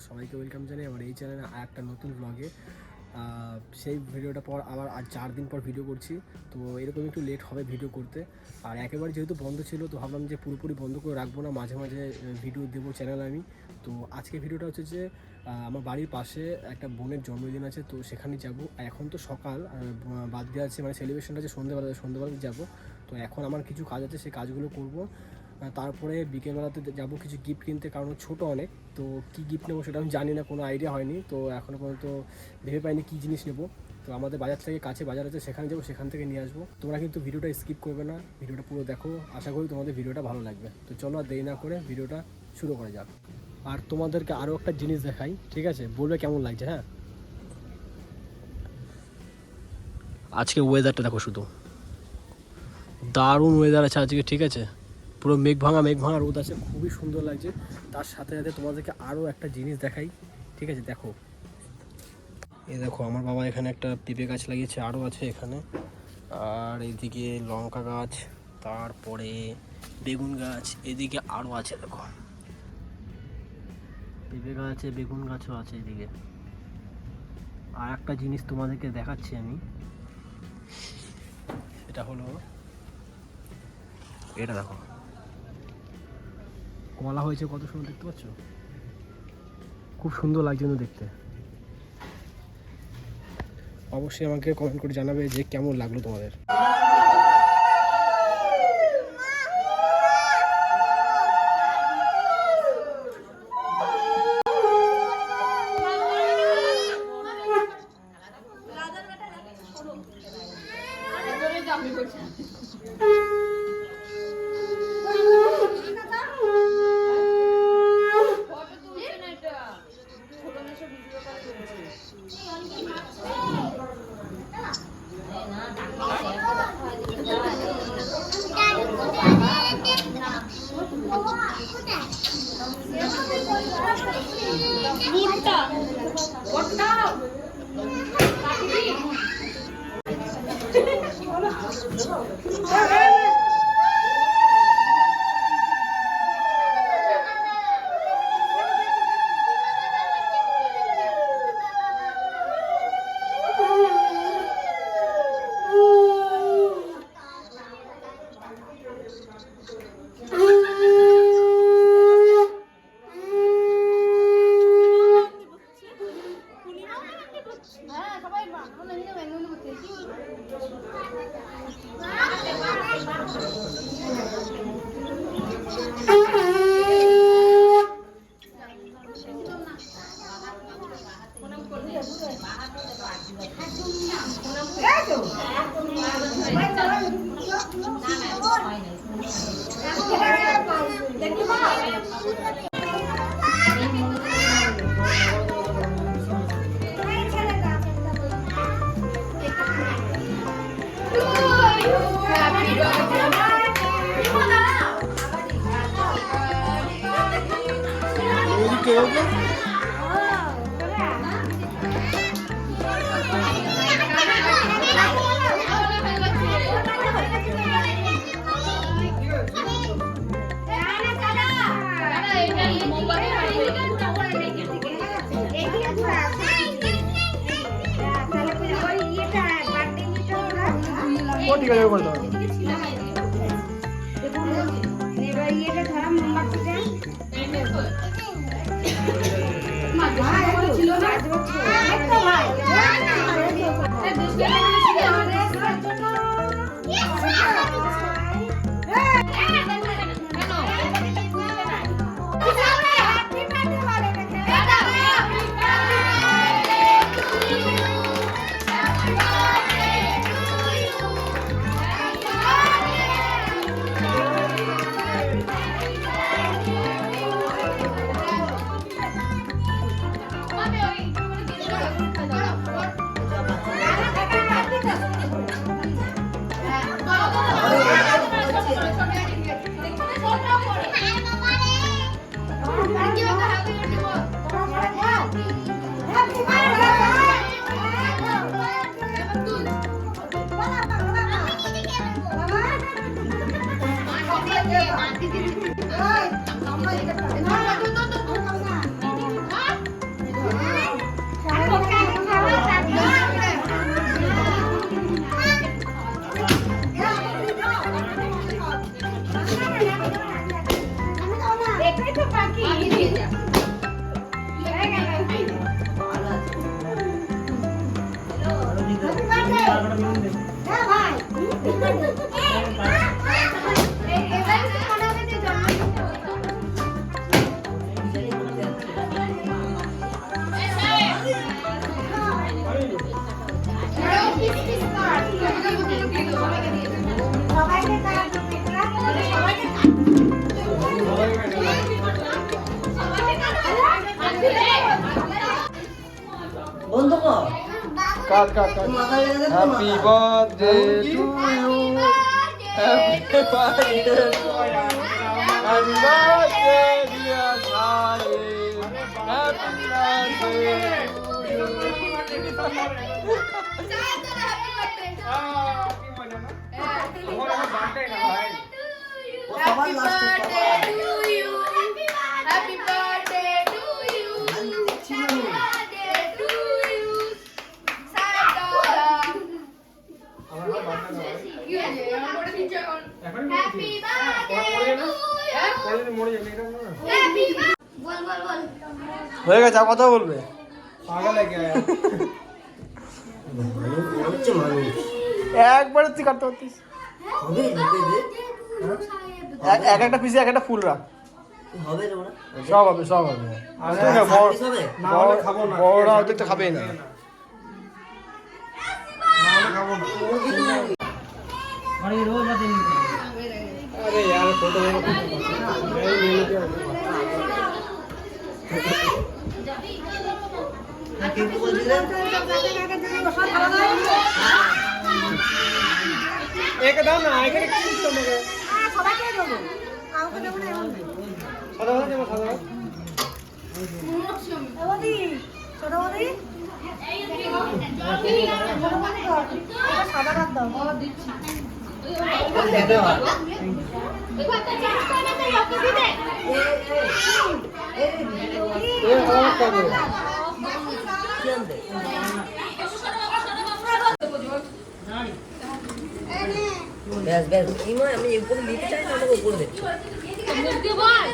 সবাইকে ওয়েলকাম জানাই আমার এই চ্যানেলে আর একটা নতুন ব্লগে। সেই ভিডিওটা পর আবার আর 4 দিন পর ভিডিও করছি, তো এরকম একটু লেট হবে ভিডিও করতে। আর একেবারে যেহেতু বন্ধ ছিল, তো ভাবলাম যে পুরোপুরি বন্ধ করে রাখবো না, মাঝে মাঝে ভিডিও দেবো চ্যানেলে আমি। তো আজকে ভিডিওটা হচ্ছে যে আমার বাড়ির পাশে একটা বোনের জন্মদিন আছে, তো সেখানে যাব। এখন তো সকাল বাদ দিয়ে আছে, মানে সেলিব্রেশনটা আছে সন্ধ্যেবেলাতে যাব। তো এখন আমার কিছু কাজ আছে, সেই কাজগুলো করবো। তারপরে বিকেলবেলাতে যাবো কিছু গিফট কিনতে, কারণ ছোটো অনেক, তো কী গিফট নেবো সেটা আমি জানি না, কোনো আইডিয়া হয়নি, তো এখনও পর্যন্ত ভেবে পাইনি কী জিনিস নেবো। তো আমাদের বাজার থেকে কাছে বাজার আছে, সেখানে যাবো, সেখান থেকে নিয়ে আসবো। তোমরা কিন্তু ভিডিওটা স্কিপ করবে না, ভিডিওটা পুরো দেখো, আশা করি তোমাদের ভিডিওটা ভালো লাগবে। তো চলো আর দেরি না করে ভিডিওটা শুরু করা যাক। আর তোমাদেরকে আরও একটা জিনিস দেখাই, ঠিক আছে? বলবে কেমন লাগছে। হ্যাঁ, আজকে ওয়েদারটা দেখো, শুধু দারুণ ওয়েদার আছে আজকে, ঠিক আছে? পুরো মেঘ ভাঙা রোদ আছে, খুবই সুন্দর লাগছে। তার সাথে সাথে তোমাদেরকে আরও একটা জিনিস দেখাই, ঠিক আছে? দেখো, এই দেখো আমার বাবা এখানে একটা পেঁপে গাছ লাগিয়েছে, আরও আছে এখানে। আর এইদিকে লঙ্কা গাছ, তারপরে বেগুন গাছ, এদিকে আরও আছে। দেখো, পেঁপে গাছ আছে, বেগুন গাছও আছে এদিকে। আর একটা জিনিস তোমাদেরকে দেখাচ্ছি আমি, সেটা হলো এটা। দেখো, কলা হয়েছে কত সুন্দর, দেখতে পাচ্ছ? খুব সুন্দর লাগছে কিন্তু দেখতে। অবশ্যই আমাকে কমেন্ট করে জানাবে যে কেমন লাগলো তোমাদের। Cut cut cut happy birthday to you happy birthday happy birthday dear Sahil happy birthday Happy birthday to you. Happy birthday to you. Happy birthday to you. Santa. Happy birthday to you. Happy বল বল বল হয়ে গেছে আর কথা বলবে পাগল হয়ে গেছে হচ্ছে মানুষ একবারে তুই কাটতে পারতিস হবে হবে এক একটা পিসে এক একটা ফুল রাখ হবে রে ওরা সব হবে সব হবে হবে না হলে খাবো না বড়রা হয়তো তো খাবেই না अरे यार फोटो কিন্তু বলছিলেন एक दाम ना एक किस तो मगे সবাইকে দেবো আমাকে দেবো না এখন সাদা সাদা দেবো সাদা বৌদি ছোট বৌদি সাদা ভাত দাও দিচ্ছি ये और कर दो ব্যাস ব্যাস এই নয় আমি উপরে নিতে চাই না আমাকে উপরে দিচ্ছি মুখ দিয়ে বল